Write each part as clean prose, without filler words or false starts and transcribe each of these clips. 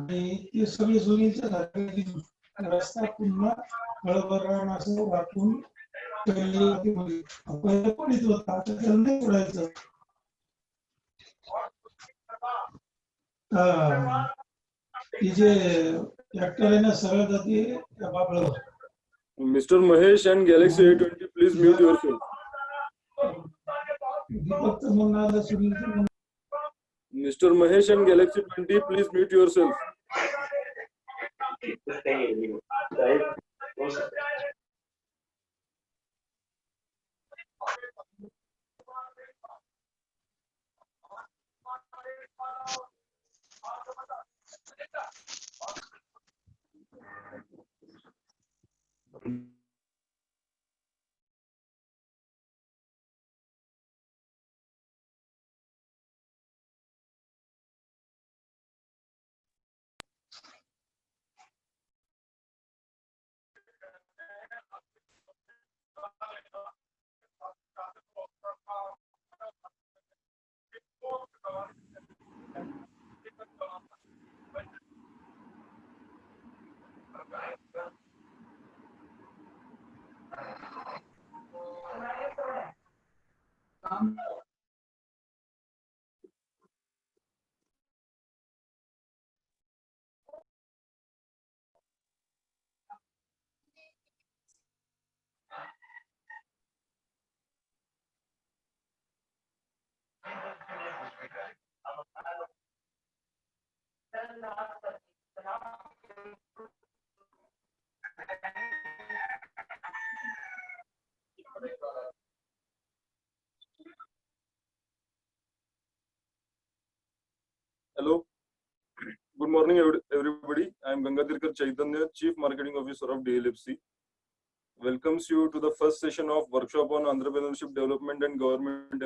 ते सगळे सोयीचं झालं की रस्ता पुन्हा खळबळाटासह वाटून पहिलं पण येत होतं, आता त्याला नाही सोडायचं. जे ट्रॅक्टर आहे ना सरळ जाते त्या बाबळावर. Mr. Mahesh and Galaxy A20, please mute yourself. Mr. Mahesh and Galaxy 20, please mute yourself. Hello. Good morning, everybody. I am Gangadharkar Chaitanya, Chief Marketing Officer of DLFC. Welcomes you to the first session of workshop on entrepreneurship development and government.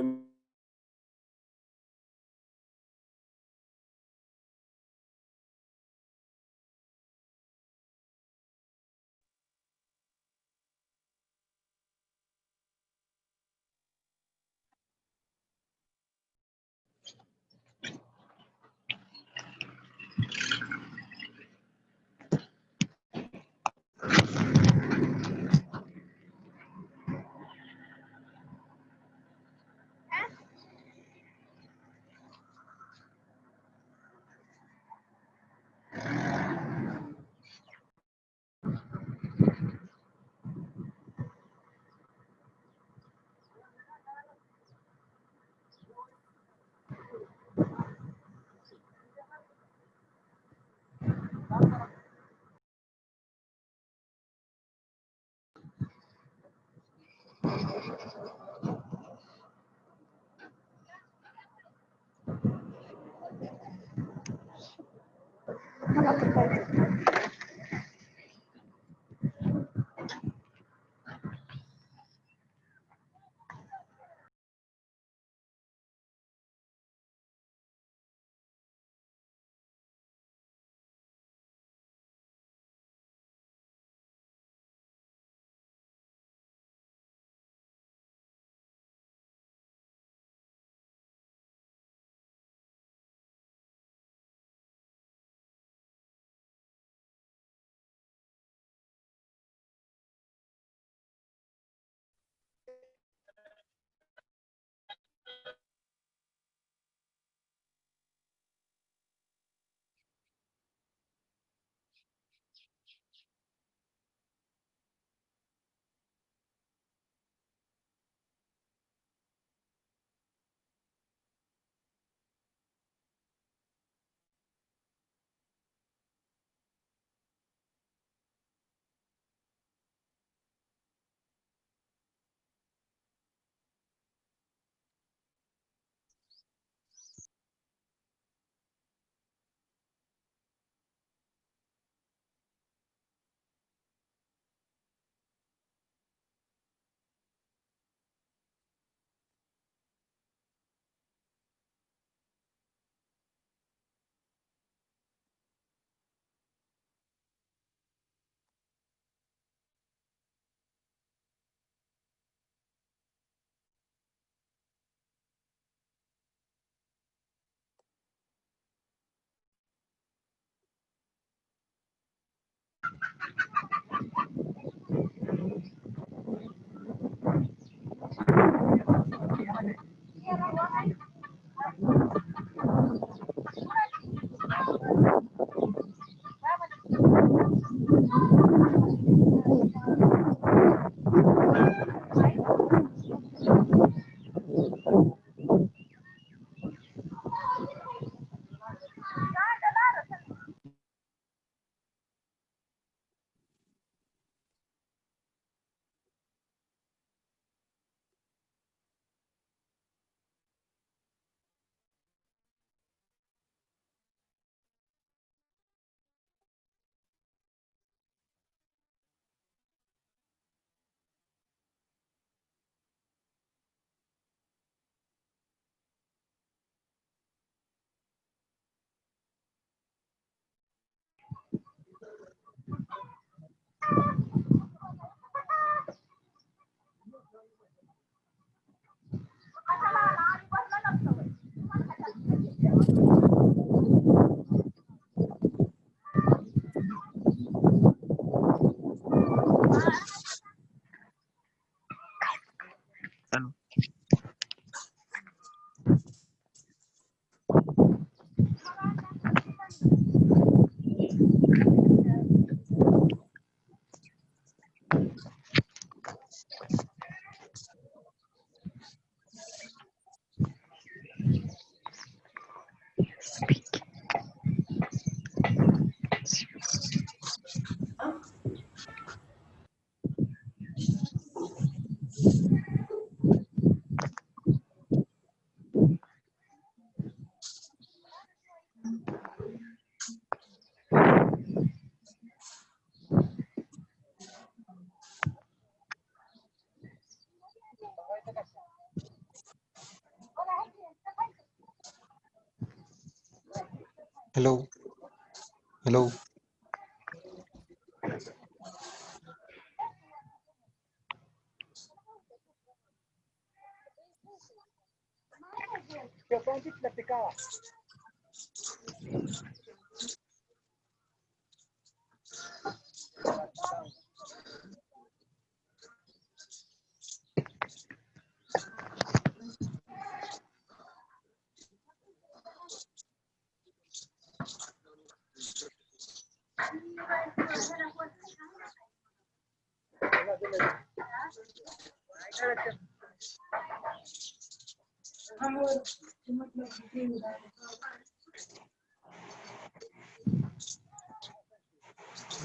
Hello. Hello.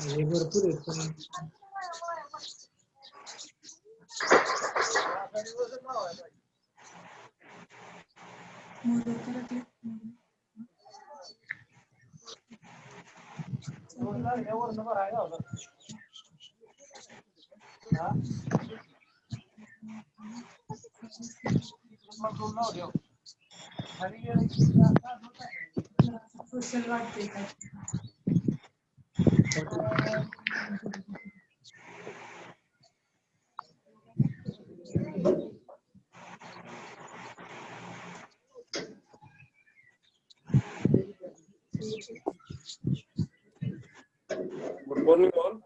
हे भरपूर आहेत पण Good morning, all.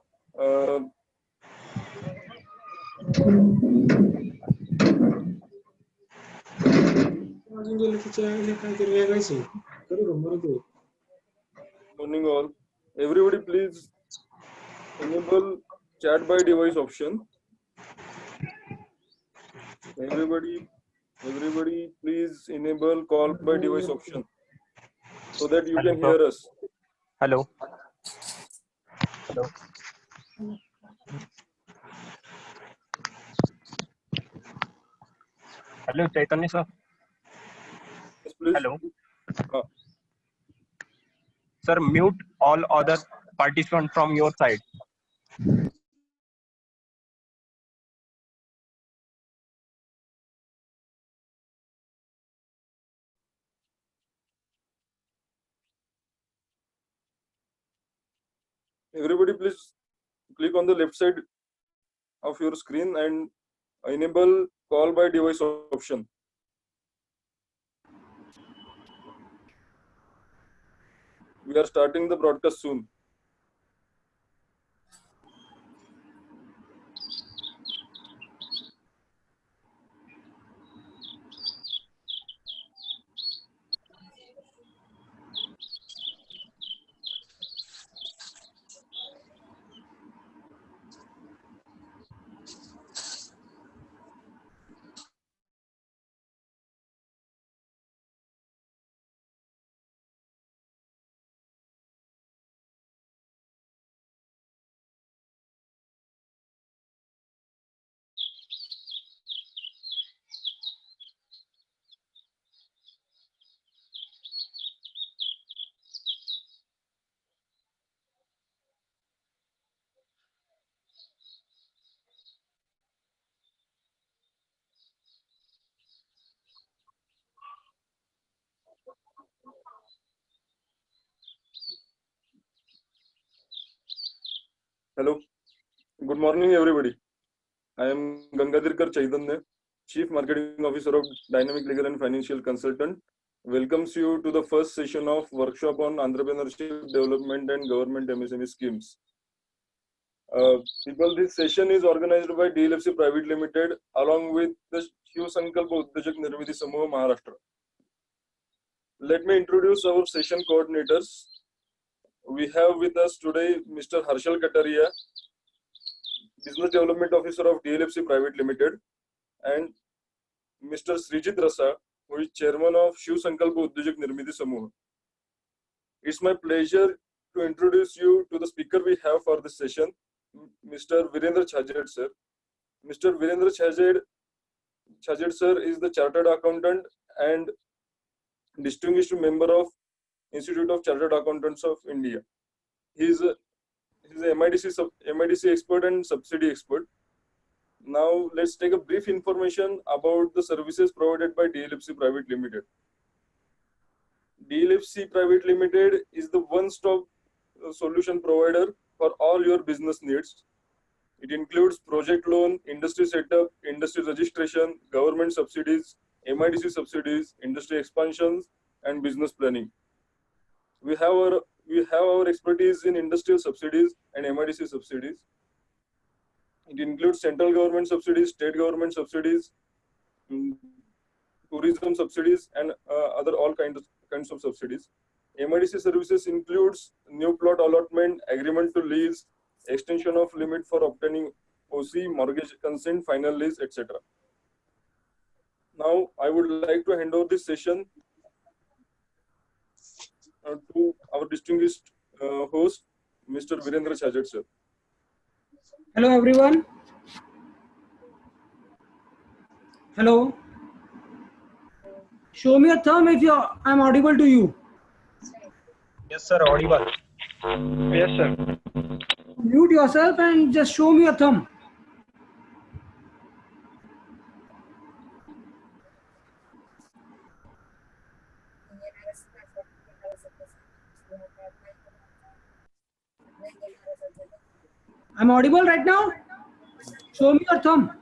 Morning, all. Everybody, please enable chat by device option. Everybody, please enable call by device option so that you can hear us. Hello. Hello. Hello, Chaitanya sir. Yes, please. Hello. Sir, mute all other participants from your side. Everybody, please click on the left side of your screen and enable call by device option. We are starting the broadcast soon. Hello. Good morning, everybody. I am Gangadhirkar Chaitanya, Chief Marketing Officer of Dynamic Legal and Financial Consultant. Welcomes you to the first session of workshop on entrepreneurship development and government MSME schemes. People, this session is organized by DLFC Private Limited along with the Shiv Sankalpa Udyojak Nirmiti Samuha Maharashtra. Let me introduce our session coordinators. We have with us today Mr. Harshal Kataria, Business Development Officer of DLFC Private Limited, and Mr. Srijit Rasa, who is Chairman of Shiv Sankalpa Udyojak Nirmiti Samuha. It's my pleasure to introduce you to the speaker we have for this session, Mr. Virendra Chhajed sir. Mr. Virendra Chhajed sir is the Chartered Accountant and distinguished member of Institute of Chartered Accountants of India. He is a MIDC expert and subsidy expert. Now let's take a brief information about the services provided by DLFC Private Limited. DLFC Private Limited is the one-stop solution provider for all your business needs. It includes project loan, industry setup, industry registration, government subsidies, MIDC subsidies, industry expansions, and business planning. We have our expertise in industrial subsidies and MIDC subsidies. It includes central government subsidies, state government subsidies, tourism subsidies, and all kinds of subsidies. MIDC services includes new plot allotment, agreement to lease, extension of limit for obtaining OC, mortgage consent, final lease, etc. Now, I would like to hand over this session to our distinguished host, Mr. Virendra Chhajed sir. Hello everyone. Hello. Show me a thumb if I'm audible to you. Yes, sir. Audible. Yes, sir. Mute yourself and just show me a thumb. I'm audible right now? Show me your thumb.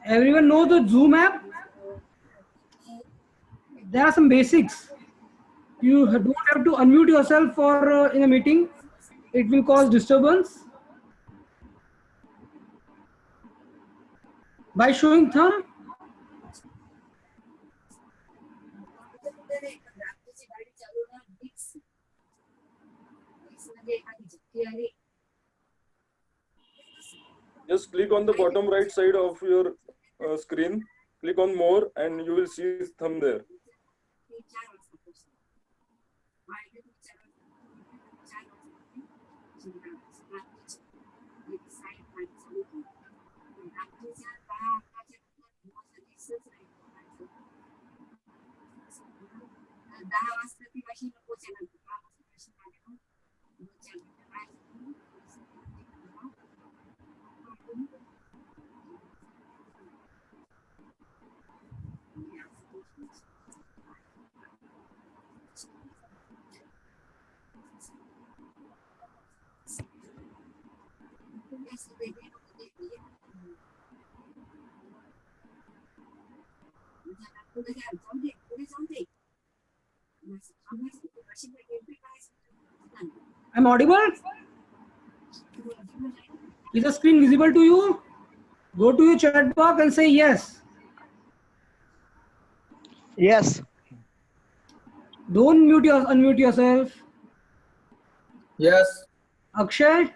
Everyone know the Zoom app? There are some basics. You don't have to unmute yourself for in a meeting. It will cause disturbance. By showing thumb, Just click on the bottom right side of your screen. Click on more and you will see his thumb there. I'm audible? Is the screen visible to you? Go to your chat box and say yes. Yes. Don't unmute yourself. Yes. Akshay?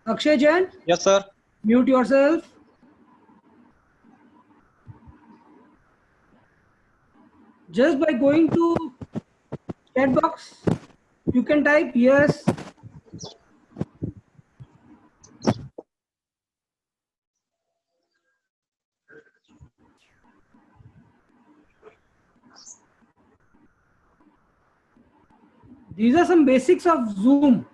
Akshay Jain? Yes, sir. Mute yourself. Just by going to chat box, you can type yes. These are some basics of Zoom.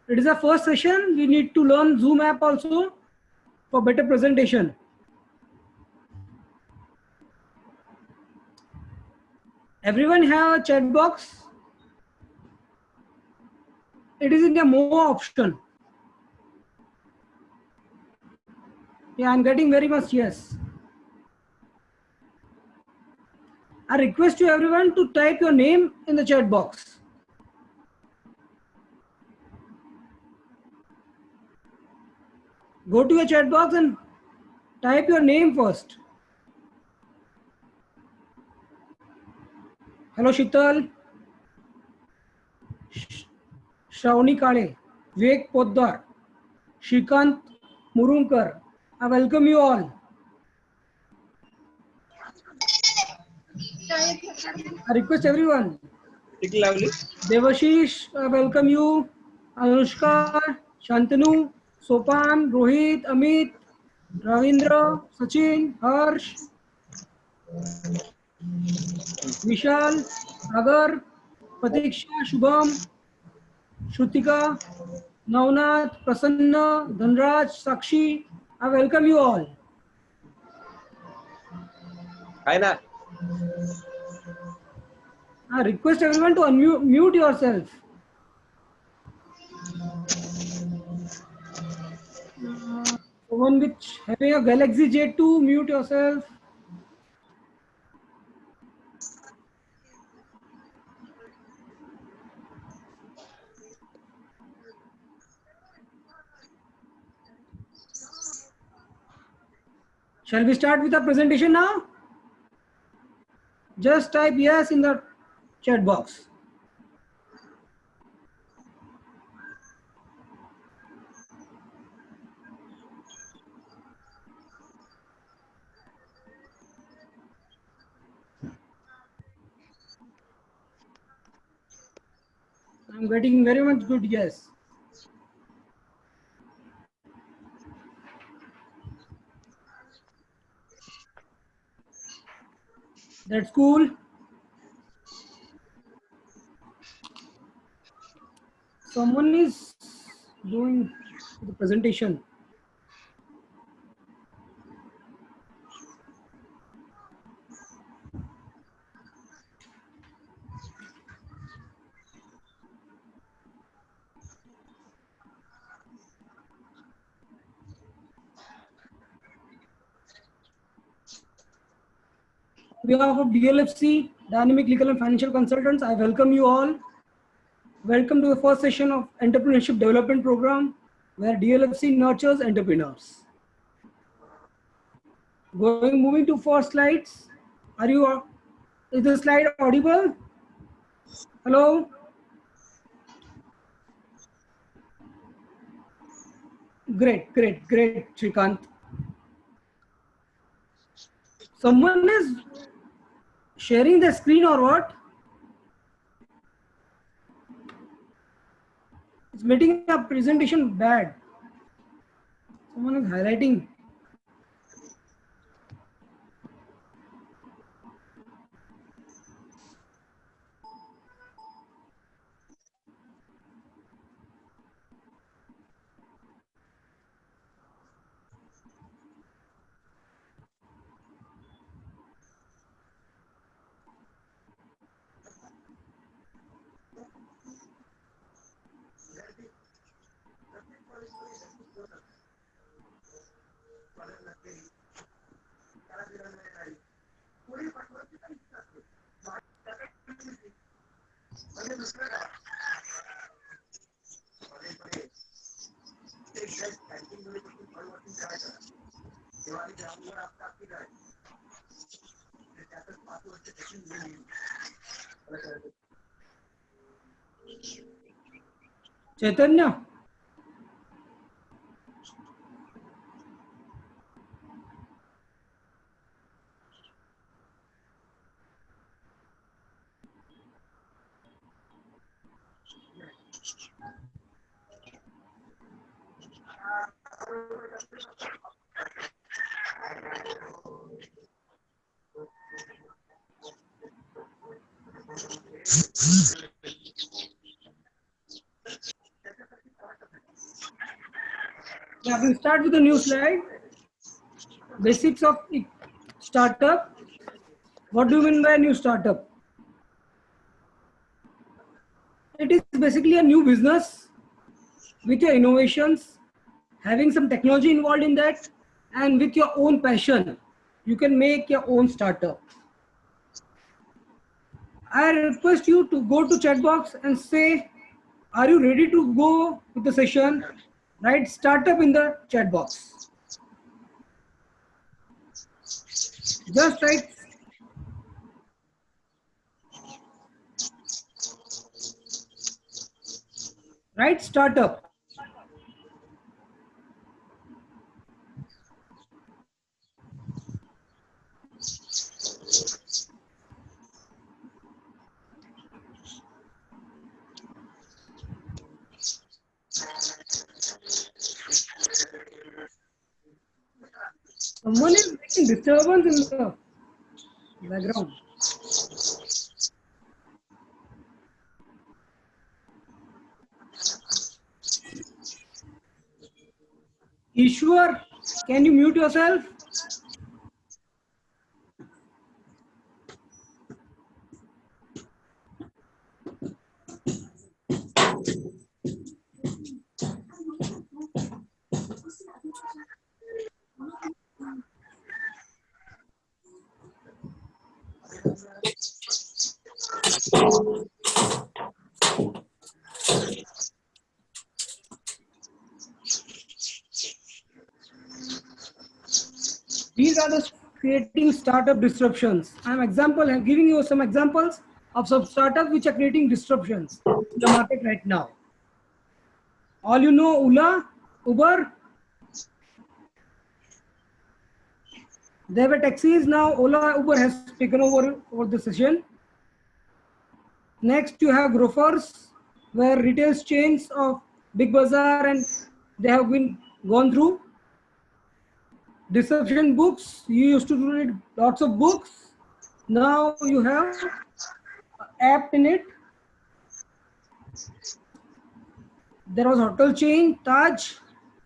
It is a first session. We need to learn Zoom app also for better presentation. Everyone have a chat box? It is in the more option. Yeah, I'm getting very much yes. I request you everyone to type your name in the chat box. Go to your chat box and type your name first. Hello Shital, Shravani Kale, Vivek Poddar, Shrikant Murunkar. I welcome you all. I request everyone. Devashish, I welcome you. Anushka, Shantanu, Sopan, Rohit, Amit, Ravindra, Sachin, Harsh, Vishal, Agar, Pratiksha, Shubham, Shrutika, Navnath, Prasanna, Dhanraj, Sakshi. I welcome you all. I request everyone to unmute yourself. One which having a Galaxy J2, mute yourself. Shall we start with the presentation now? Just type yes in the chat box. I'm getting very much good yes. That's cool. Someone is doing the presentation. On behalf of DLFC, Dynamic Legal and Financial Consultants, I welcome you all. Welcome to the first session of Entrepreneurship Development Program, where DLFC nurtures entrepreneurs. Moving to first slides. Is the slide audible? Hello? Great, Shrikant. Someone is sharing the screen or what? It's making a presentation bad. Someone is highlighting. Chaitanya? Yeah, we'll start with a new slide. Basics of startup. What do you mean by a new startup? It is basically a new business with your innovations, having some technology involved in that, and with your own passion, you can make your own startup. I request you to go to chat box and say, are you ready to go with the session? Write startup in the chat box. Just write startup. Someone is making disturbance in the background. Ishwar, can you mute yourself? These are the creating startup disruptions. I'm giving you some examples of some startups which are creating disruptions in the market right now. All you know, Uber. There were taxis, now Ola, Uber has taken over the session. Next, you have Grofers, where retail chains of Big Bazaar and they have been gone through. Disruption books, you used to read lots of books. Now you have app in it. There was hotel chain Taj.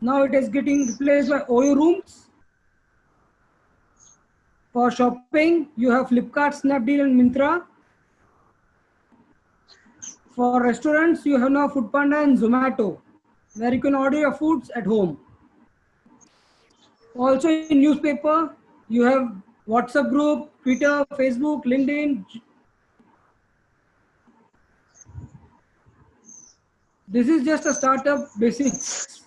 Now it is getting replaced by Oyo Rooms. For shopping, you have Flipkart, Snapdeal, and Myntra. For restaurants, you have now Foodpanda and Zomato, where you can order your foods at home. Also in newspaper, you have WhatsApp group, Twitter, Facebook, LinkedIn. This is just a startup basics.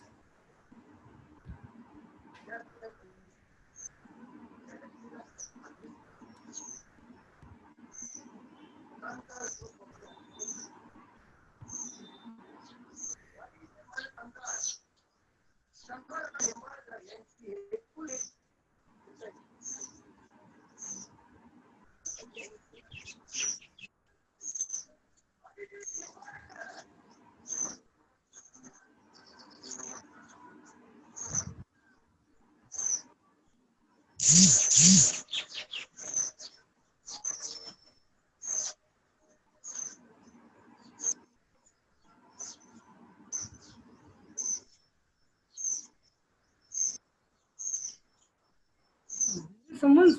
Someone's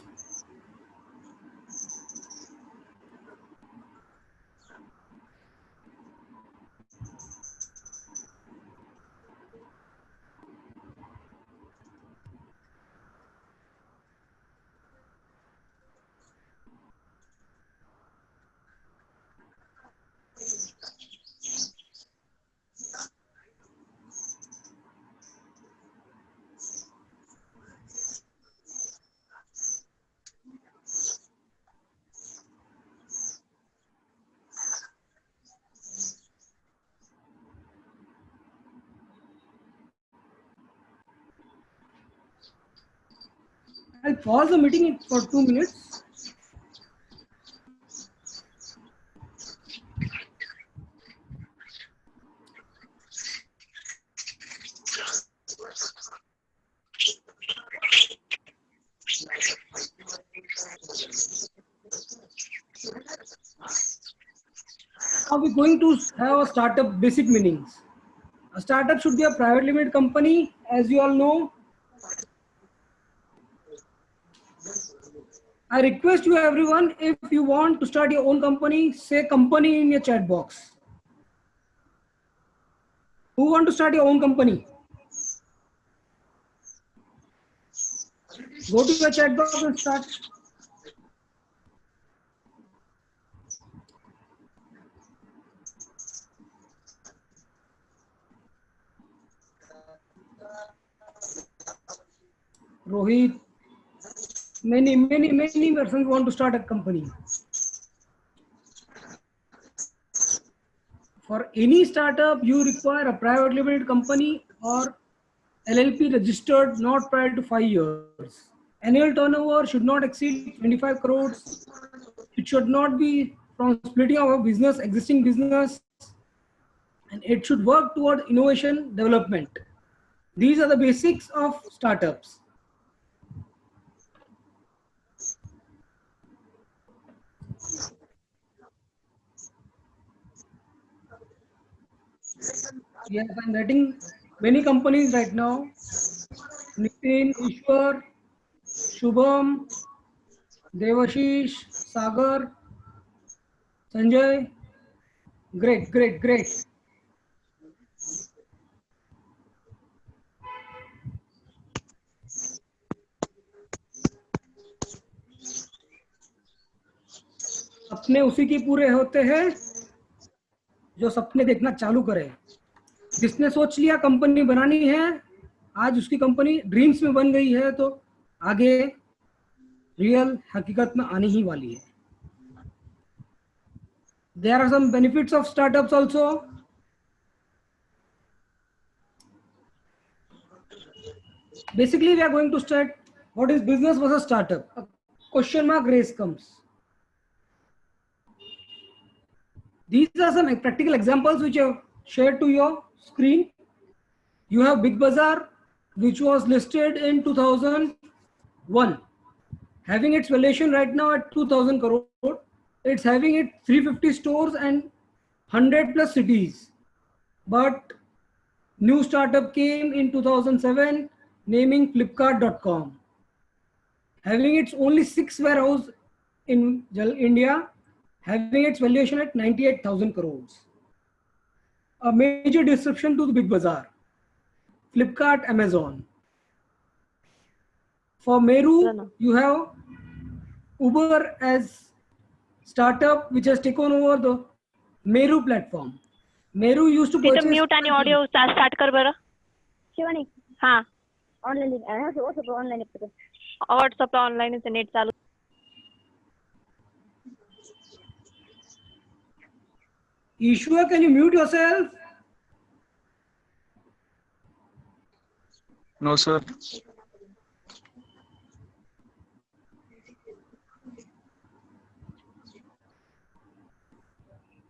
I'll pause the meeting for 2 minutes. Now we're going to have a startup basic meanings. A startup should be a private limited company, as you all know. I request you everyone, if you want to start your own company, say company in your chat box. Who want to start your own company? Go to your chat box and start. Rohit, many persons want to start a company. For any startup, you require a private limited company or LLP registered not prior to 5 years. Annual turnover should not exceed 25 crores. It should not be from splitting of a business, existing business, and it should work toward innovation development. These are the basics of startups. Yes, I'm getting many companies right now. Nitin, Ishwar, Shubham, Devashish, Sagar, Sanjay. Great. सपने उसी की पूरे होते हैं जो सपने देखना चालू करे. जिसने सोच लिया कंपनी बनानी है, आज उसकी कंपनी ड्रीम्स में बन गई है, तो आगे रियल हकीकत में आने ही वाली है. There are some benefits of startups also. Basically, we are going to start what is business versus startup. A question mark race comes. These are some practical examples which I have shared to your screen. You have Big Bazaar, which was listed in 2001, having its valuation right now at 2000 crore. It's having it 350 stores and 100 plus cities. But new startup came in 2007 naming Flipkart.com, having its only 6 warehouse in India, having its valuation at 98,000 crores. A major disruption to the big bazaar. Flipkart, Amazon. For Meru, you have Uber as startup which has taken over the Meru platform. Meru used to purchase. Mute आणि audio start कर बरं. शिवानी हा online WhatsApp online व्हॉट्सअपला online आहे, net चालू. Ishwar, can you mute yourself? No, sir.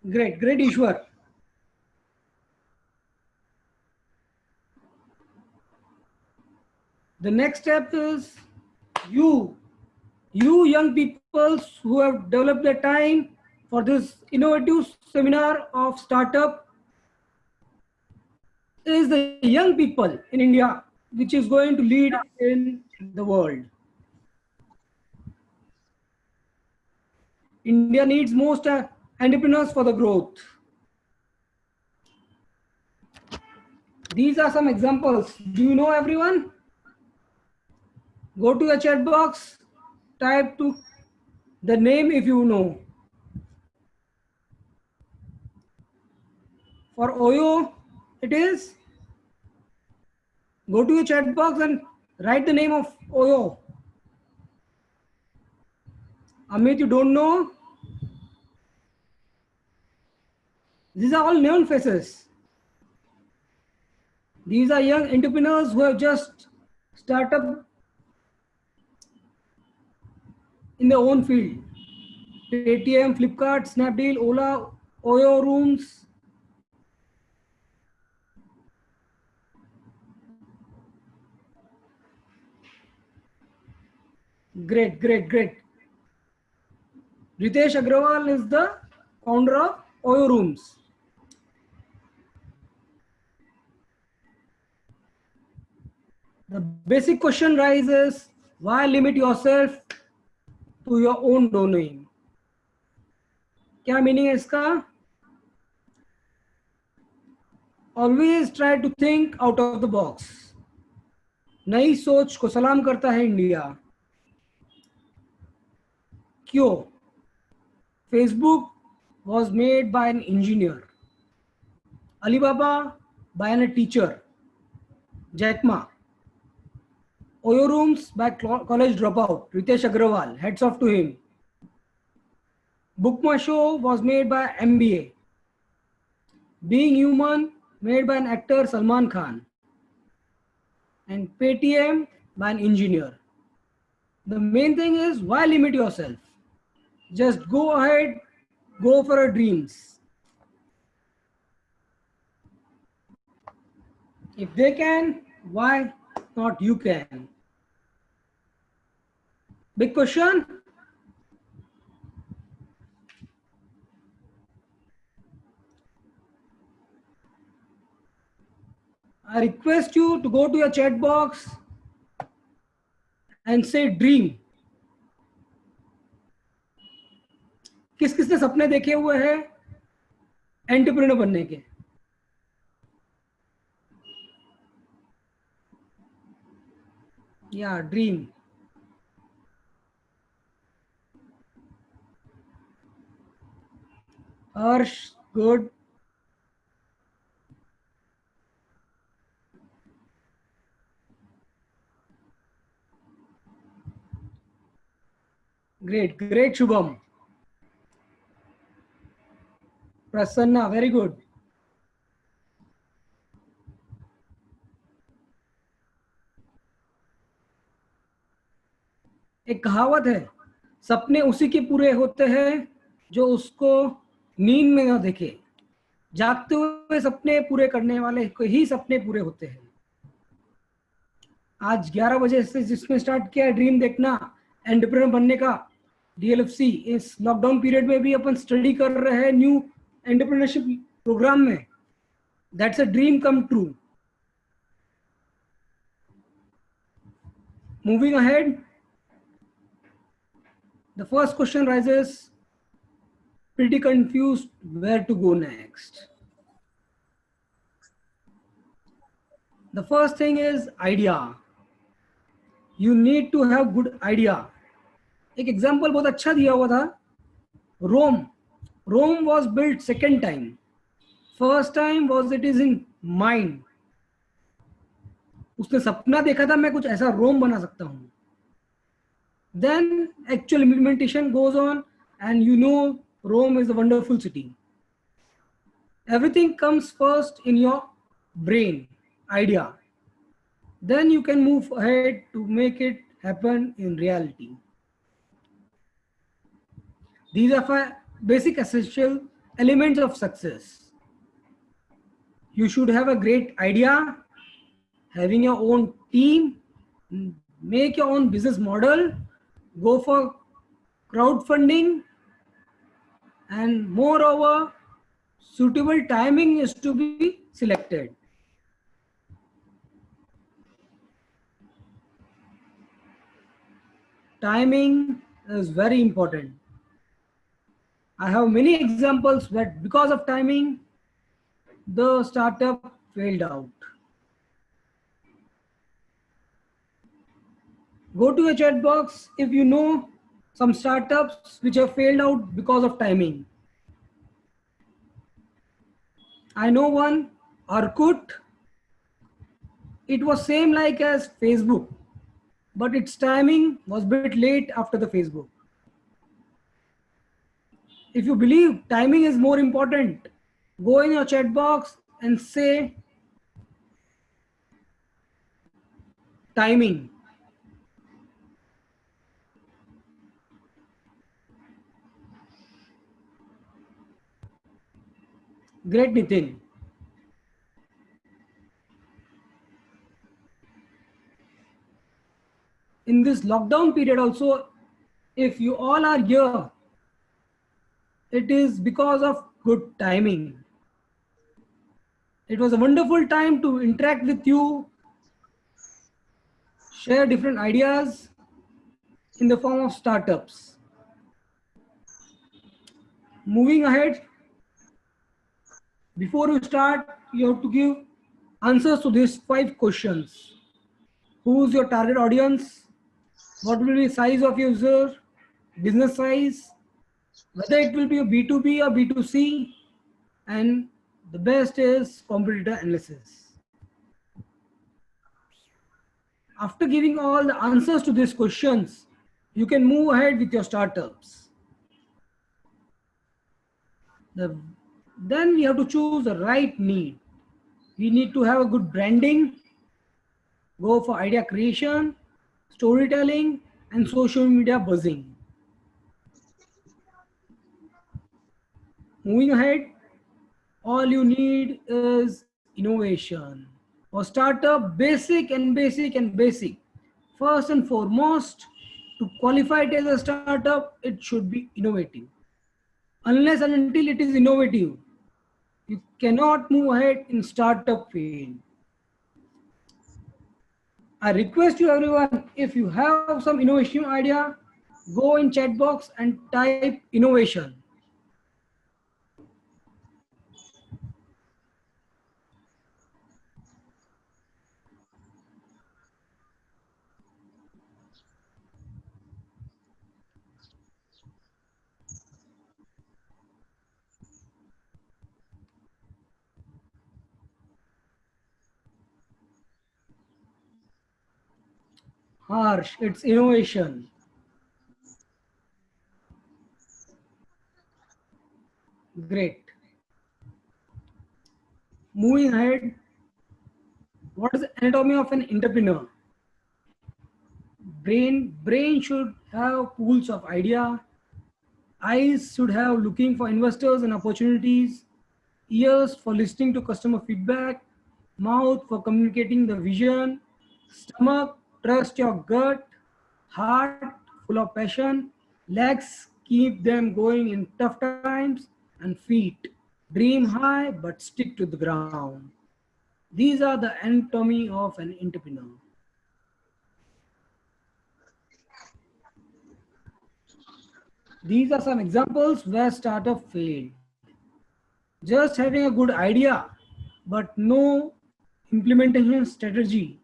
Great, great, Ishwar. The next step is you young people who have developed the time for this innovative seminar of startup is the young people in India, which is going to lead in the world. India needs most entrepreneurs for the growth. These are some examples. Do you know everyone? Go to the chat box, type to the name if you know. For Oyo, it is, go to your chat box and write the name of Oyo. Amit, you don't know? These are all known faces. These are young entrepreneurs who have just started in their own field. Paytm, Flipkart, Snapdeal, Ola, Oyo Rooms. Great, great, great. Ritesh Agrawal is the founder of Oyo Rooms. The basic question rises, why limit yourself to your own domain? क्या meaning है इसका? Always try to think out of the box. नई सोच को सलाम करता है India. क्यों? Facebook was made by an engineer. Alibaba by a teacher. Jack Ma. Oyo Rooms by college dropout. Ritesh Agrawal. Hats off to him. Bookma Show was made by MBA. Being Human made by an actor Salman Khan. And Paytm by an engineer. The main thing is, why limit yourself? Just go ahead, go for your dreams. If they can, why not you can? Big question? I request you to go to your chat box and say dream. किस किसने सपने देखे हुए हैं entrepreneur बनने के? या dream. हर्ष, good. Great, great, Shubham. Prasanna, very good. एक कहावत है, सपने उसी के पूरे होते हैं जो उसको नींद में ना देखे. जागते हुए सपने पूरे करने वाले को ही सपने पूरे होते हैं. आज 11 बजे से जिसने स्टार्ट किया ड्रीम देखना, एंटरप्रेन्योर बनने का DLFC इस लॉकडाउन पीरियड में भी अपन स्टडी कर रहे हैं न्यू एंटरप्रेन्योरशिप प्रोग्राम में. That's a dream come true. Moving ahead, the first question rises, pretty confused where to go next. The first thing is idea. You need to have good idea. एक example बहुत अच्छा दिया हुआ था. Rome was built second time. First time was it is in mind. उसने सपना देखा था मैं कुछ ऐसा रोम बना सकता हूं. Then actual implementation goes on, and you know Rome is a wonderful city. Everything comes first in your brain, idea. Then you can move ahead to make it happen in reality. These are five basic essential elements of success. You should have a great idea, having your own team, make your own business model, go for crowdfunding, and moreover, suitable timing is to be selected. Timing is very important. I have many examples that because of timing, the startup failed out. Go to a chat box if you know some startups which have failed out because of timing. I know one, Orkut. It was same like as Facebook, but its timing was a bit late after the Facebook. If you believe timing is more important, go in your chat box and say timing. Great, Nitin. In this lockdown period also, if you all are here, it is because of good timing. It was a wonderful time to interact with you, share different ideas in the form of startups. Moving ahead, before you start, you have to give answers to these 5 questions. Who is your target audience? What will be the size of your user? Business size? Whether it will be a B2B or B2C? And the best is competitor analysis. After giving all the answers to these questions, you can move ahead with your startups. Then we have to choose the right need. We need to have a good branding, go for idea creation, storytelling, and social media buzzing. Moving ahead, all you need is innovation. For startup, basic. First and foremost, to qualify it as a startup, it should be innovative. Unless and until it is innovative, you cannot move ahead in startup field. I request you everyone, if you have some innovation idea, go in chat box and type innovation. Harsh, it's innovation. Great. Moving ahead, what is the anatomy of an entrepreneur? Brain should have pools of idea. Eyes should have looking for investors and opportunities. Ears for listening to customer feedback. Mouth for communicating the vision. Stomach, trust your gut. Heart full of passion. Legs keep them going in tough times, and feet dream high but stick to the ground. These are the anatomy of an entrepreneur. These are some examples where startup failed. Just having a good idea but no implementation strategy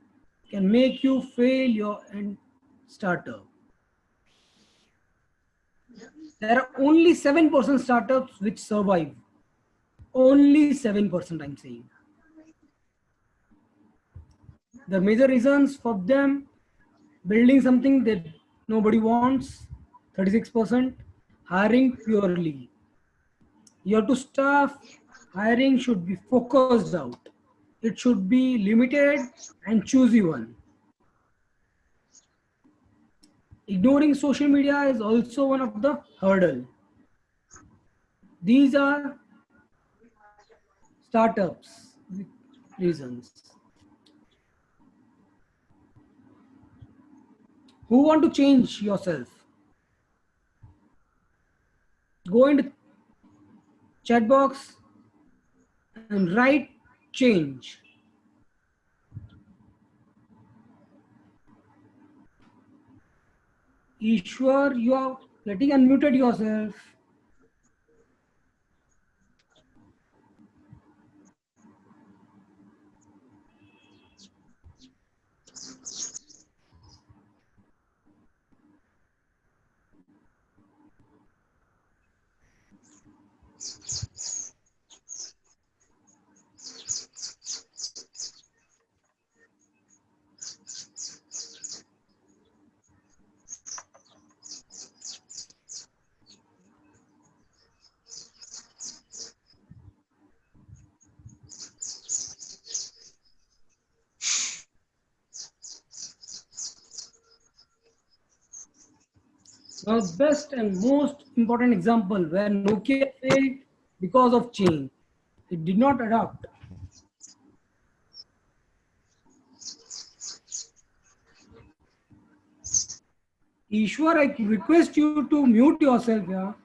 can make you fail your startup. There are only 7% startups which survive. Only 7%, I'm saying. The major reasons for them: building something that nobody wants, 36%, hiring purely. You have to staff, hiring should be focused out. It should be limited and choosy one. Ignoring social media is also one of the hurdle. These are startups reasons. Who want to change yourself? Go into chat box and write change. Ishwar, you are getting unmuted yourself. Now, best and most important example where Nokia failed because of change. It did not adapt. Ishwar, I request you to mute yourself here.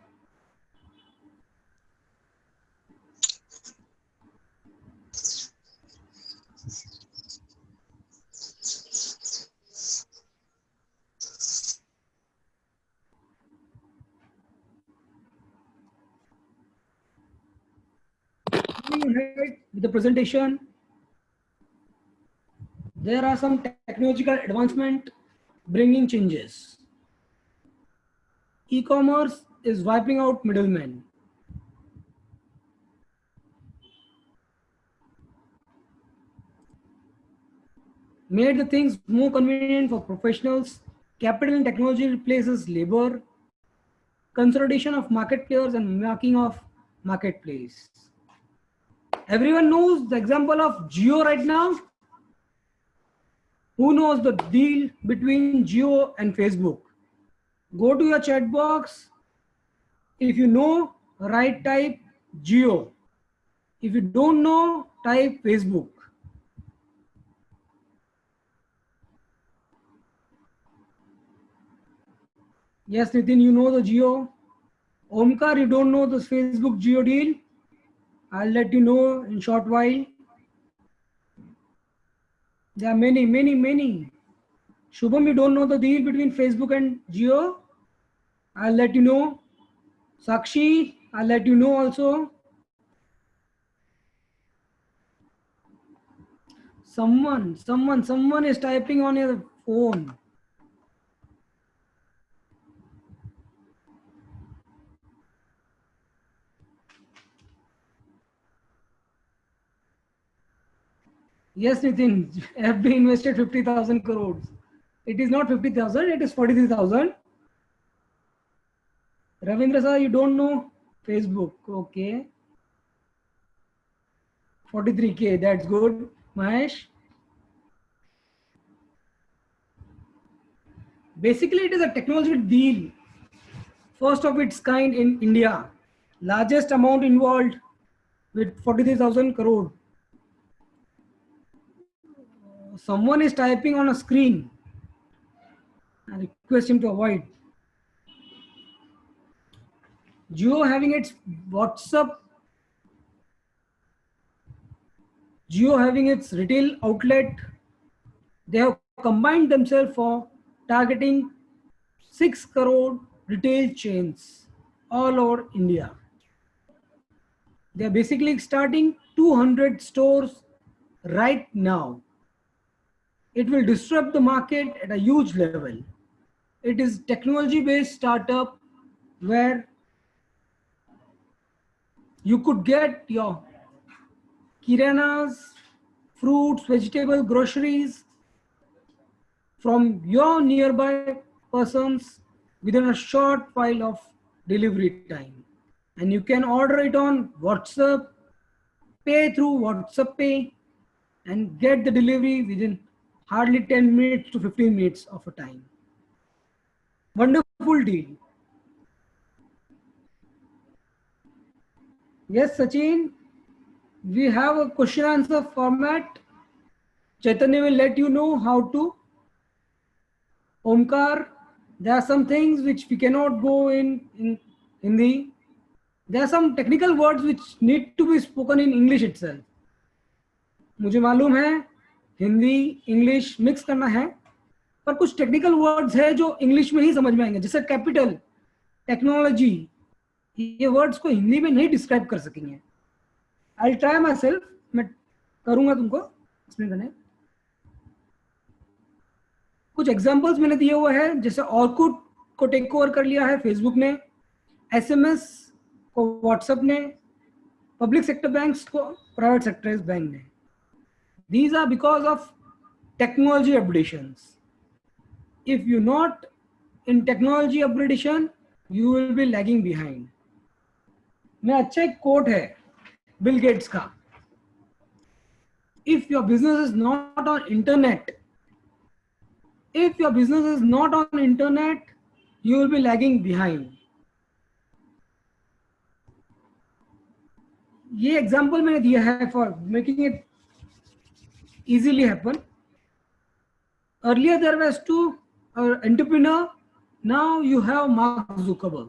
Moving ahead with the presentation, there are some technological advancement bringing changes. E-commerce is wiping out middlemen. Made the things more convenient for professionals. Capital and technology replaces labor. Consolidation of market players and marking of marketplace. Everyone knows the example of Jio right now. Who knows the deal between Jio and Facebook? Go to your chat box. If you know, write type Jio. If you don't know, type Facebook. Yes, Nitin, you know the Jio. Omkar, you don't know the Facebook Jio deal? I'll let you know in short while. There are many. Shubham, you don't know the deal between Facebook and Jio? I'll let you know. Sakshi, I'll let you know also. Someone is typing on your phone. Yes, Nitin, FB invested 50,000 crores. It is not 50,000, it is 43,000. Ravindra sir, you don't know Facebook. Okay. 43K, that's good. Mahesh. Basically, it is a technology deal. First of its kind in India. Largest amount involved with 43,000 crore. Someone is typing on a screen. I request him to avoid. Jio having its WhatsApp, Jio having its retail outlet, they have combined themselves for targeting 6 crore retail chains all over India. They are basically starting 200 stores right now. It will disrupt the market at a huge level. It is technology based startup where you could get your kiranas, fruits, vegetable, groceries from your nearby persons within a short while of delivery time. And you can order it on WhatsApp, pay through WhatsApp Pay, and get the delivery within hardly 10 minutes to 15 minutes of a time. Wonderful deal. Yes, Sachin, we have a question answer format. Chaitanya will let you know how to. Omkar, there are some things which we cannot go in Hindi. There are some technical words which need to be spoken in English itself. मुझे मालूम है Hindi English mix करना है, पर कुछ technical words है जो English में ही समझ में आएंगे, जैसे कैपिटल, टेक्नोलॉजी, ये वर्ड्स को हिंदी में नहीं डिस्क्राइब कर सकेंगे. आई ट्राई माई सेल्फ, मैं करूंगा तुमको एक्सप्लेन करने. कुछ एग्जांपल्स मैंने दिए हुए हैं, जैसे ऑर्कुट को टेक ओवर कर लिया है फेसबुक ने, एसएमएस को व्हाट्सएप ने, पब्लिक सेक्टर बैंक्स को प्राइवेट सेक्टर बैंक ने. These are because of technology upgradations. If you're not in technology upgradation, you will be lagging behind. मैं अच्छा एक कोट है बिल गेट्स का. If your business is not on internet, you will be lagging behind. ये example मैंने दिया है for making it easily happen. Earlier there was two entrepreneur, now you have Mark Zuckerberg.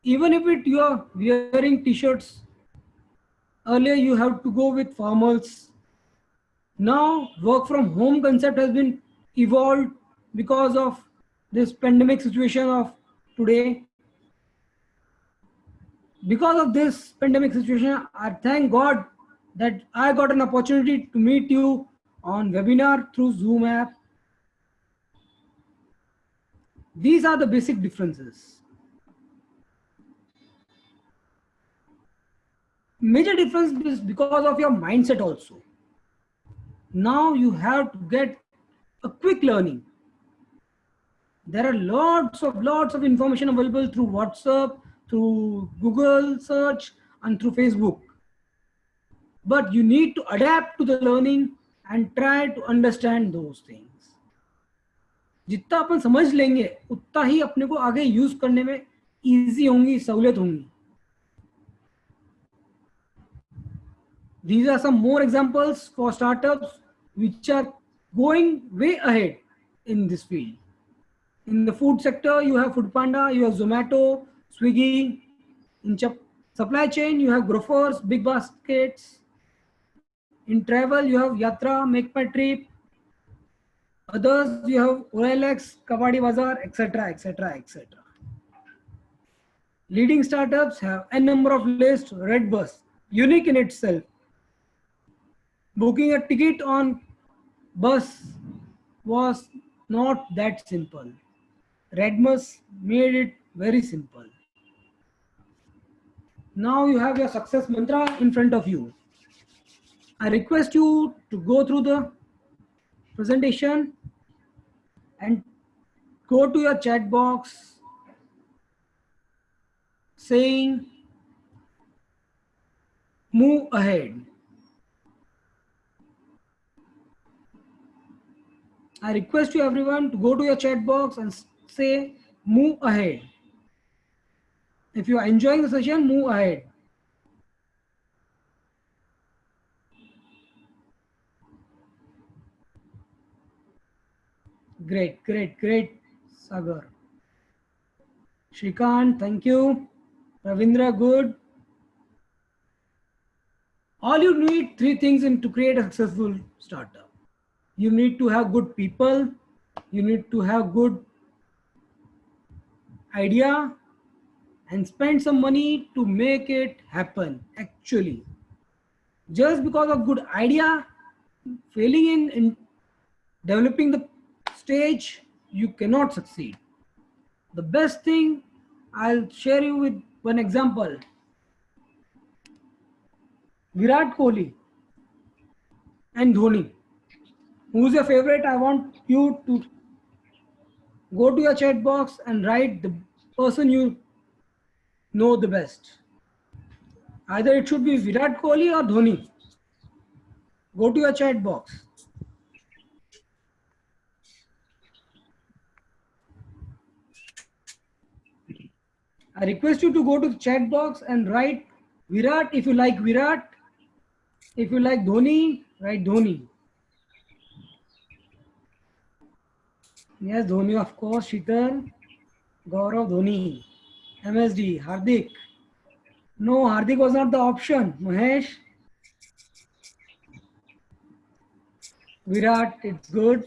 Even if you are wearing t-shirts, earlier you have to go with formals. Now work from home concept has been evolved because of this pandemic situation of today. Because of this pandemic situation, I thank God that I got an opportunity to meet you on webinar through Zoom app. These are the basic differences. Major difference is because of your mindset also. Now you have to get a quick learning. There are lots of information available through WhatsApp, through Google search, and through Facebook. But you need to adapt to the learning and try to understand those things. जितना अपन समझ लेंगे उतना ही अपने को आगे use करने में easy होंगी, सहूलियत होंगी. These are some more examples for startups which are going way ahead in this field. In the food sector, you have Foodpanda, you have Zomato, Swiggy. In supply chain, you have Grofers, Big Baskets. In travel, you have Yatra, Make My Trip. Others, you have OLX, Kabadi Bazaar, etc., etc., etc. Leading startups have a number of lists. Redbus, unique in itself. Booking a ticket on bus was not that simple. Redbus made it very simple. Now you have your success mantra in front of you. I request you to go through the presentation and go to your chat box saying move ahead. I request you everyone to go to your chat box and say move ahead. If you are enjoying the session, move ahead. Great, great, great, Sagar. Shrikant, thank you. Ravindra, good. All you need three things to create a successful startup. You need to have good people. You need to have good idea and spend some money to make it happen. Actually, just because of good idea, failing in developing the stage, you cannot succeed. The best thing, I'll share you with one example. Virat Kohli and Dhoni. Who's your favorite? I want you to go to your chat box and write the person you know the best. Either it should be Virat Kohli or Dhoni. Go to your chat box. I request you to go to the chat box and write Virat if you like Virat. If you like Dhoni, write Dhoni. Yes, Dhoni, of course. Shital, Gaurav, Dhoni. MSD, Hardik. No, Hardik was not the option. Mahesh. Virat, it's good.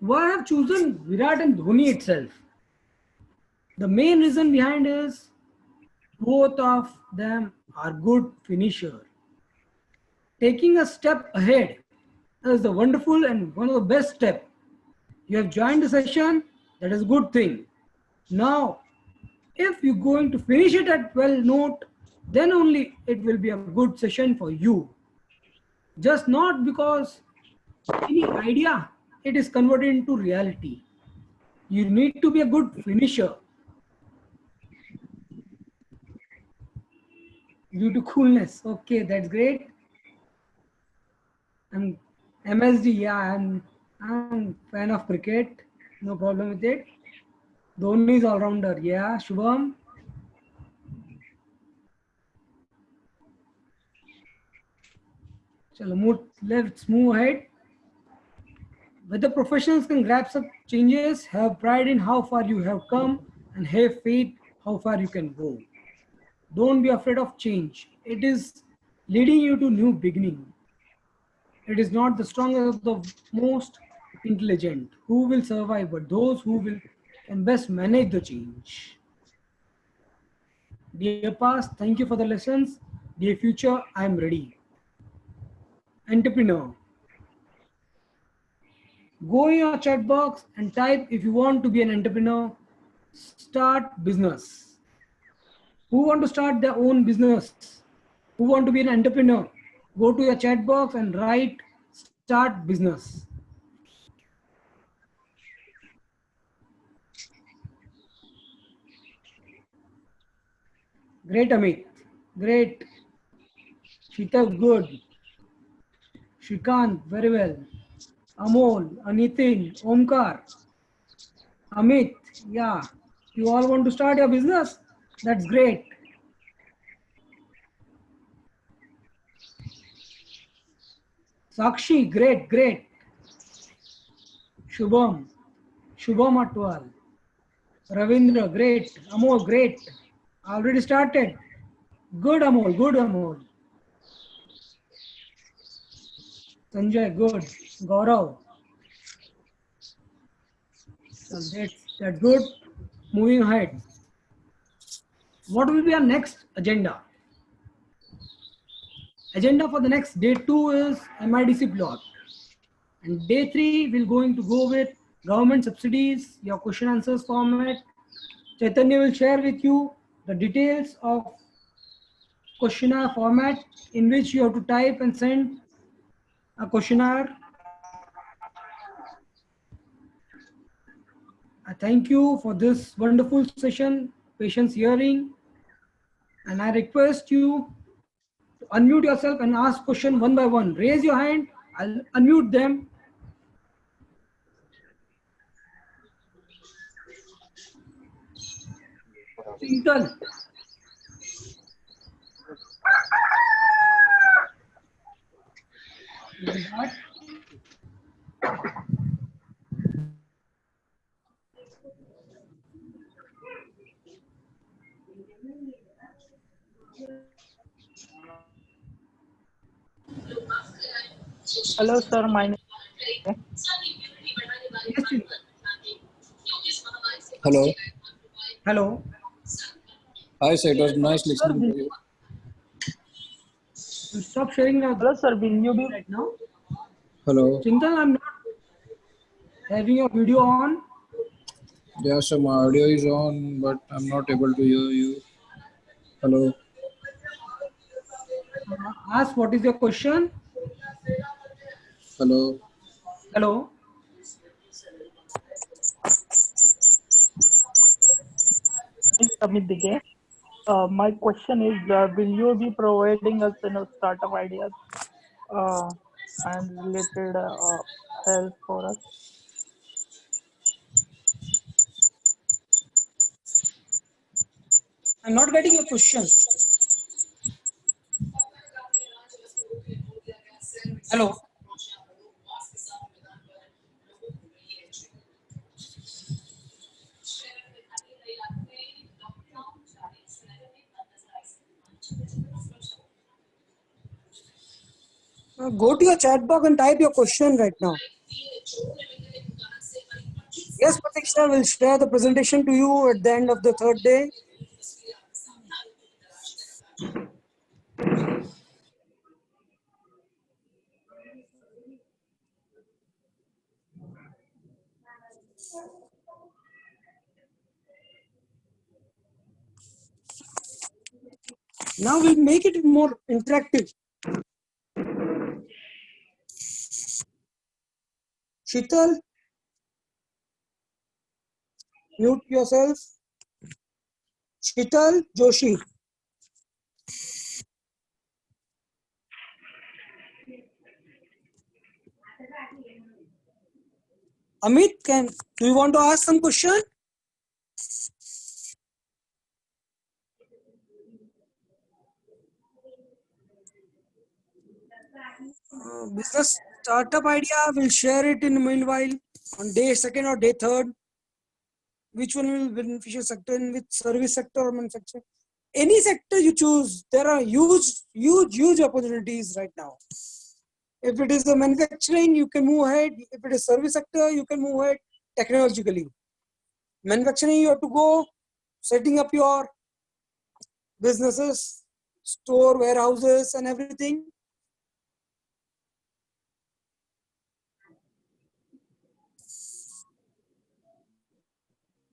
Why I have chosen Virat and Dhoni itself? The main reason behind is both of them are good finisher. Taking a step ahead is the wonderful and one of the best step. You have joined the session, that is a good thing. Now, if you're going to finish it at 12 note, then only it will be a good session for you. Just not because any idea, it is converted into reality. You need to be a good finisher. Due to coolness. Okay, that's great. And MSD, yeah, I'm fan of cricket. No problem with it. Dhoni is all-rounder. Yeah, Shubham. Let's move ahead. Whether professionals can grasp some changes, have pride in how far you have come, and have faith how far you can go. Don't be afraid of change. It is leading you to new beginning. It is not the strongest, the most intelligent who will survive, but those who will can best manage the change. Dear past, thank you for the lessons. Dear future, I am ready. Entrepreneur. Go in your chat box and type if you want to be an entrepreneur. Start business. Who want to start their own business? Who want to be an entrepreneur? Go to your chat box and write start business. Great, Amit. Great. Shital, good. Shrikant, very well. Amol, Anitin, Omkar, Amit, yeah. You all want to start your business? That's great. Sakshi, great, great. Shubham, Shubham Atwal. Ravindra, great. Amol, great. Already started. Good, Amol, good, Amol. Sanjay, good. Gaurav. So that's good. Moving ahead. What will be our next agenda? Agenda for the next day 2 is MIDC plot. And day 3 we're going to go with government subsidies, your question answers format. Chaitanya will share with you the details of questionnaire format in which you have to type and send a questionnaire. I thank you for this wonderful session, patience hearing, and I request you to unmute yourself and ask question one by one. Raise your hand, I'll unmute them. Simple. Hello, sir. My name. Yes, Chintan. Hello. Hello. Hi, sir. It was nice Sir, listening to you. Stop sharing now. hello, sir. Will you be Right now. Hello. Chintan, I'm not having your video on. Yeah, so my audio is on, but I'm not able to hear you. Hello. Ask what is your question. Hello. Hello. Amit Dige? My question is, will you be providing us startup ideas and related help for us? I'm not getting your question. Hello. Go to your chat box and type your question right now. Yes, Pratiksha will share the presentation to you at the end of the third day. Now we'll make it more interactive. Shital, mute yourself. Shital Joshi. Amit, do you want to ask some question? Business startup idea, we'll share it in the meanwhile on day second or day third. Which one will beneficial sector, in which service sector or manufacturing? Any sector you choose, there are huge opportunities right now. If it is the manufacturing, you can move ahead. If it is service sector, you can move ahead technologically. Manufacturing, you have to go setting up your businesses, store, warehouses and everything.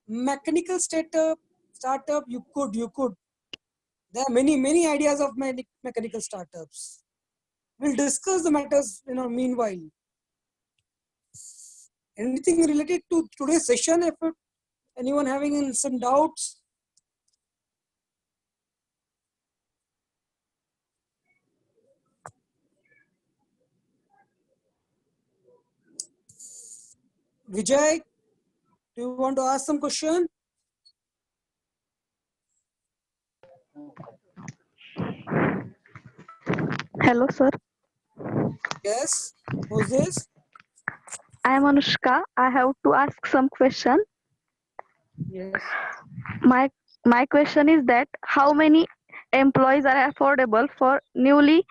Mechanical startup, you could. There are many ideas of mechanical startups. We'll discuss the matters, meanwhile. Anything related to today's session, if anyone having some doubts? Vijay, do you want to ask some question? Hello, sir. Yes. Who's this? I am Anushka. I have to ask some question. Yes. My question is that how many employees are affordable for newly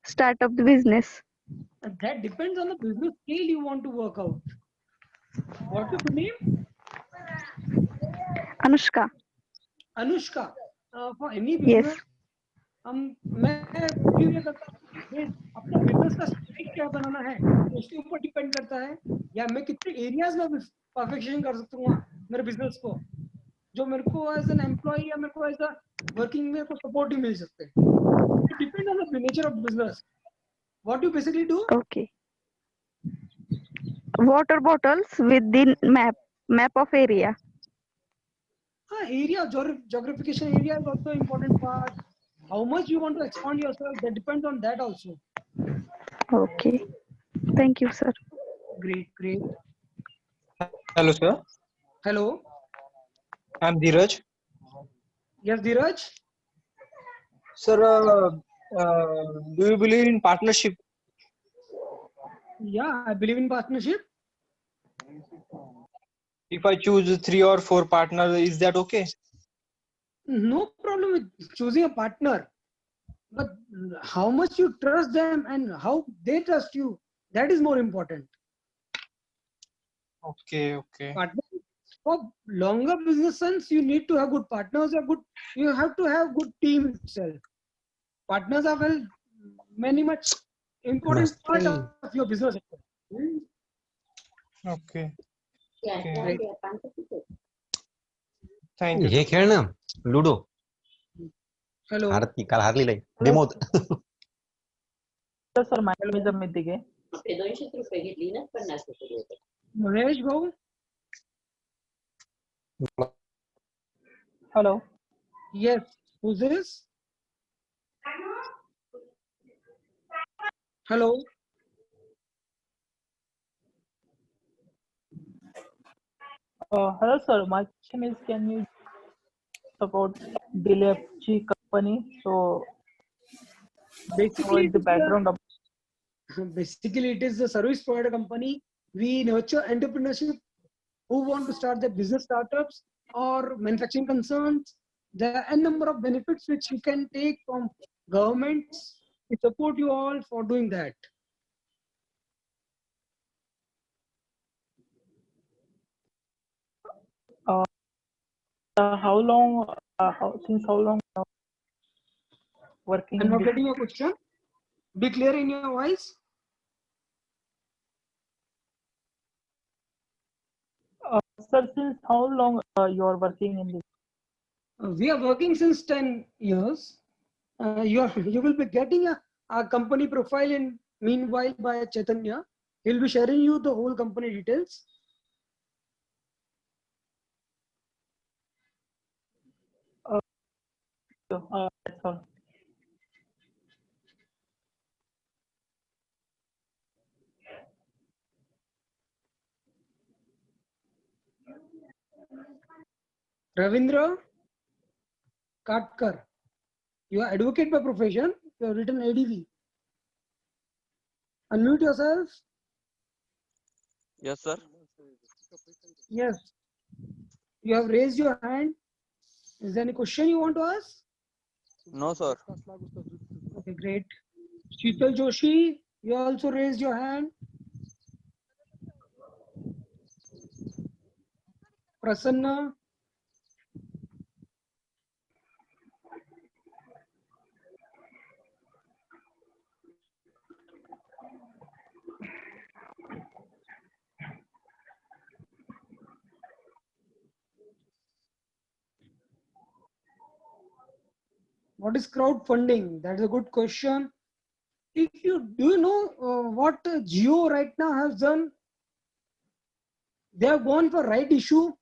startup business? That depends on the business scale you want to work out. What's your name? Anushka. Anushka. For any Yes. business, मैं previous करता हूँ अपना business का strike क्या बनाना है उसके ऊपर depend करता है या मैं कितने एरियाज में परफेक्शन कर सकता हूँ मेरे बिजनेस को जो मेरे को एज एन एम्प्लॉय या मेरे को एज अ वर्किंग में को सपोर्ट ही मिल सकते हैं it depend on the nature of business what you basically do Okay. Water bottles with the map of area. area geographication area is also important part. How much you want to expand yourself, that depends on that also. Okay. Thank you, sir. Great. Hello, sir. Hello. I'm Dheeraj. Yes, Dheeraj. Sir, do you believe in partnership? Yeah, I believe in partnership. If I choose 3 or 4 partners, is that okay? No problem with choosing a partner. But how much you trust them and how they trust you, that is more important. Okay, okay. Partners, for longer business sense, you need to have good partners. You have to have good team itself. Partners are many much important part Namaste. of your business. Okay. Right. Thank you, hey sir. खेळ ना ludo Hello. हारत की काल हारलेला आहे demo Hello, sir. My name is Amit Dige. Mahesh Bhau. Hello. Yes. Who's this? Hello. Hello, sir. My question is, can you about DLFG company? So, Basically, what is the background of? basically it is a service provider company. We nurture entrepreneurship who want to start their business startups or manufacturing concerns. There are a number of benefits which you can take from governments. We support you all for doing that. How long? Since how long working I'm in not this? getting your question. Be clear in your voice. Sir, since how long you are working in this? We are working since 10 years. You will be getting a company profile in meanwhile by Chaitanya. He'll be sharing you the whole company details. That's all. Ravindra Katkar. You are advocate by profession. You have written ADV. Unmute yourself. Yes, sir. Yes. You have raised your hand. Is there any question you want to ask? No, sir. Okay, great. Sheetal Joshi, you also raised your hand. Prasanna. What is crowdfunding? That's a good question. If you do you know what Jio right now has done? They have gone for right issue.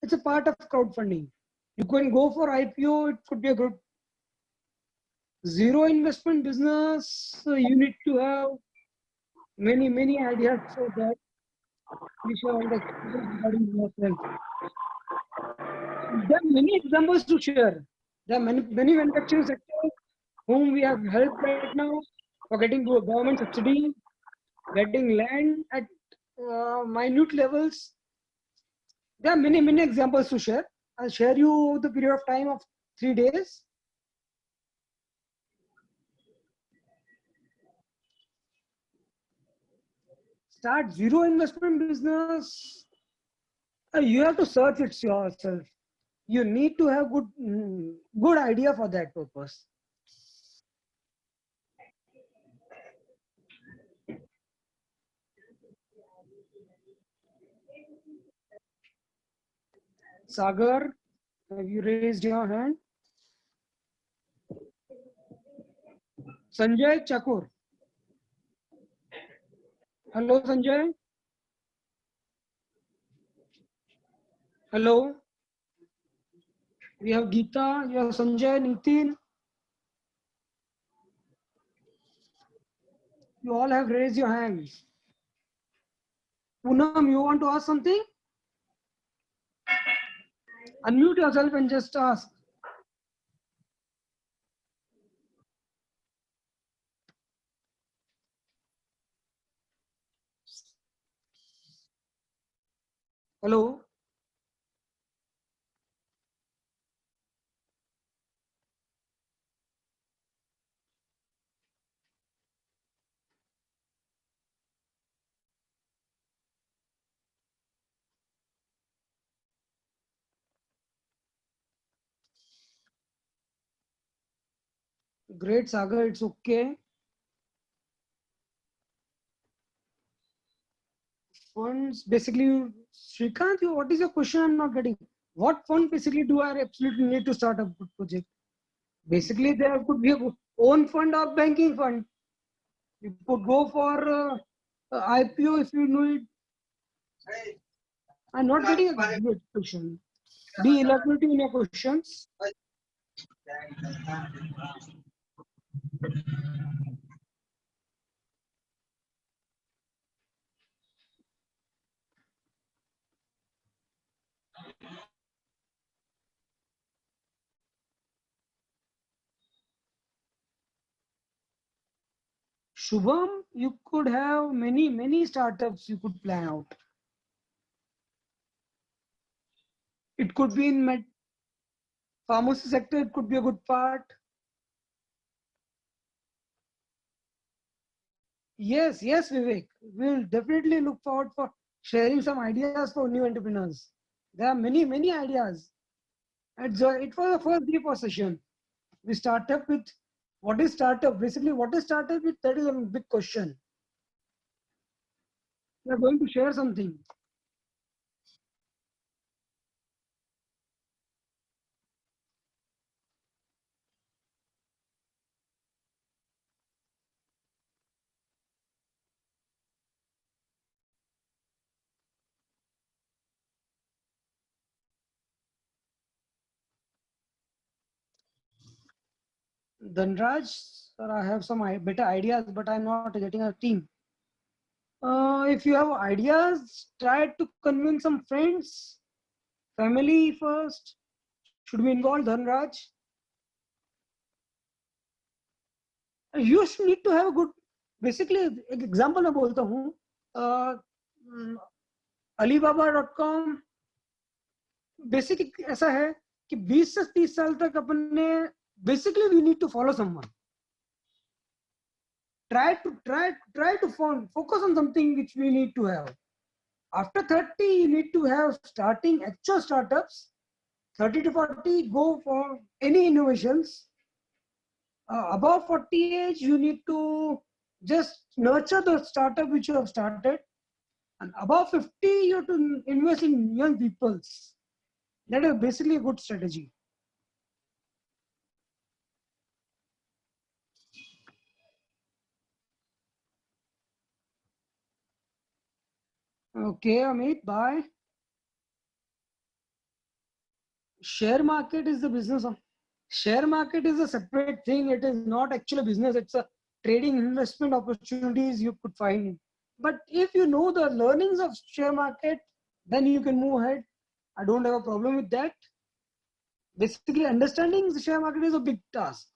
It's a part of crowdfunding. You can go for IPO. It could be a good zero investment business. You need to have many ideas for that. We share all the experience regarding yourself. There are many examples to share. There are many manufacturing sectors whom we have helped right now for getting government subsidy, getting land at minute levels. There are many examples to share. I'll share you the period of time of 3 days. Start zero investment business. You have to search it yourself. You need to have good idea for that purpose. Sagar, have you raised your hand? Sanjay Chakur. Hello, Sanjay. Hello. We have Geeta, you have Sanjay, Nitin. You all have raised your hands. Poonam, you want to ask something? Unmute yourself and just ask. Hello. Great, Sagar. It's okay. Funds, basically, Shrikant, what is your question? I'm not getting. What fund basically do I absolutely need to start a good project? Basically, there could be a own fund or banking fund. You could go for IPO if you need. I'm not getting a good question. Be elaborating in your questions. Shubham, you could have many startups you could plan out. It could be in pharmacy sector, it could be a good part. Yes, Vivek. We'll definitely look forward for sharing some ideas for new entrepreneurs. There are many ideas. It was the first day for session. We started with what is startup? Basically, what is startup with? That is a big question. We are going to share something. Dhanraj, sir, I have some better ideas, but I'm not getting a team. If you have ideas, try to convince some friends, family first. Should we involve Dhanraj? You should need to have a good. Basically, एक example मैं बोलता हूँ. Alibaba.com basic ऐसा है कि 20 से 30 साल तक अपने basically we need to follow someone. Try to focus on something which we need to have. After 30, you need to have starting actual startups. 30 to 40, go for any innovations. Above 40 age, you need to just nurture the startup which you have started. And above 50, you have to invest in young peoples. That is basically a good strategy. Okay, Amit, bye. Share market is the business of share market is a separate thing. It is not actually a business. It's a trading investment opportunities you could find. But if you know the learnings of share market, then you can move ahead. I don't have a problem with that. Basically, understanding the share market is a big task.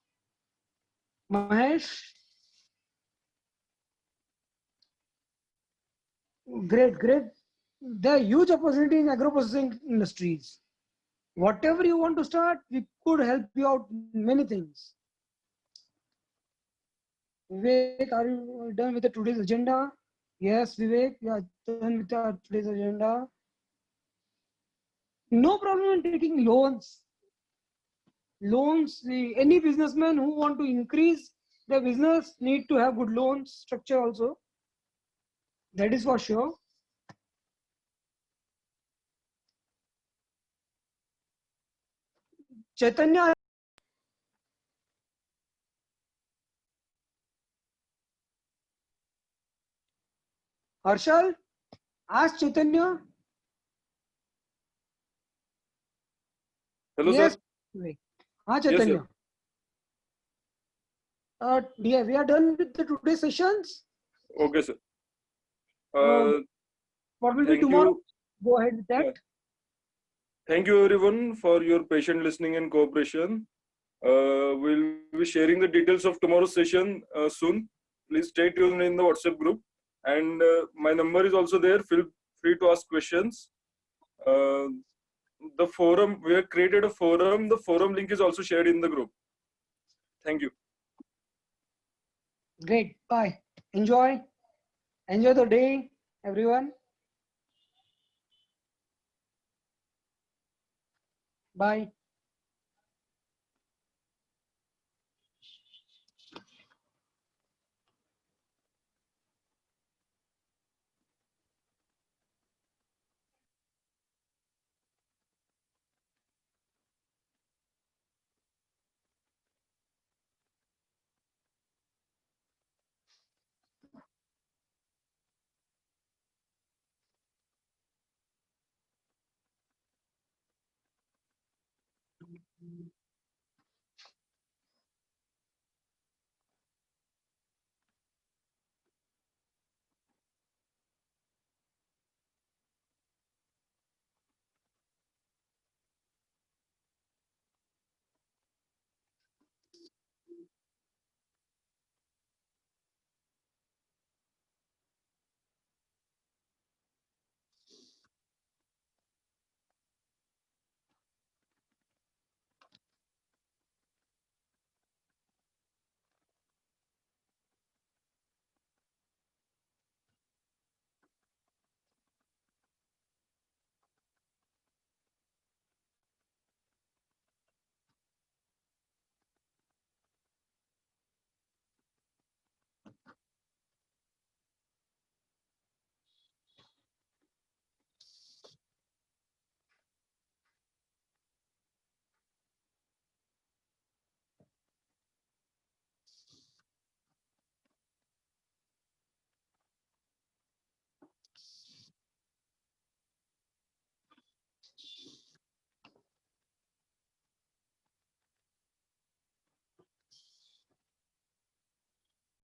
Mahesh, great. There are huge opportunity in agro-processing industries. Whatever you want to start, we could help you out in many things. Vivek, are you done with the today's agenda? Yes, Vivek, we are done with our today's agenda. No problem in taking loans. Any businessman who want to increase their business need to have good loan structure also. That is for sure. Chaitanya. Harshal, ask Chaitanya. Hello, Yes, sir. Chaitanya. Yes, sir. Yeah, we are done with the today's sessions. Okay, sir. What will be Thank tomorrow? you. Go ahead with that. Yeah. Thank you, everyone, for your patient listening and cooperation. We'll be sharing the details of tomorrow's session soon. Please stay tuned in the WhatsApp group. And my number is also there. Feel free to ask questions. The forum, we have created a forum. The forum link is also shared in the group. Thank you. Great. Bye. Enjoy the day, everyone. Bye.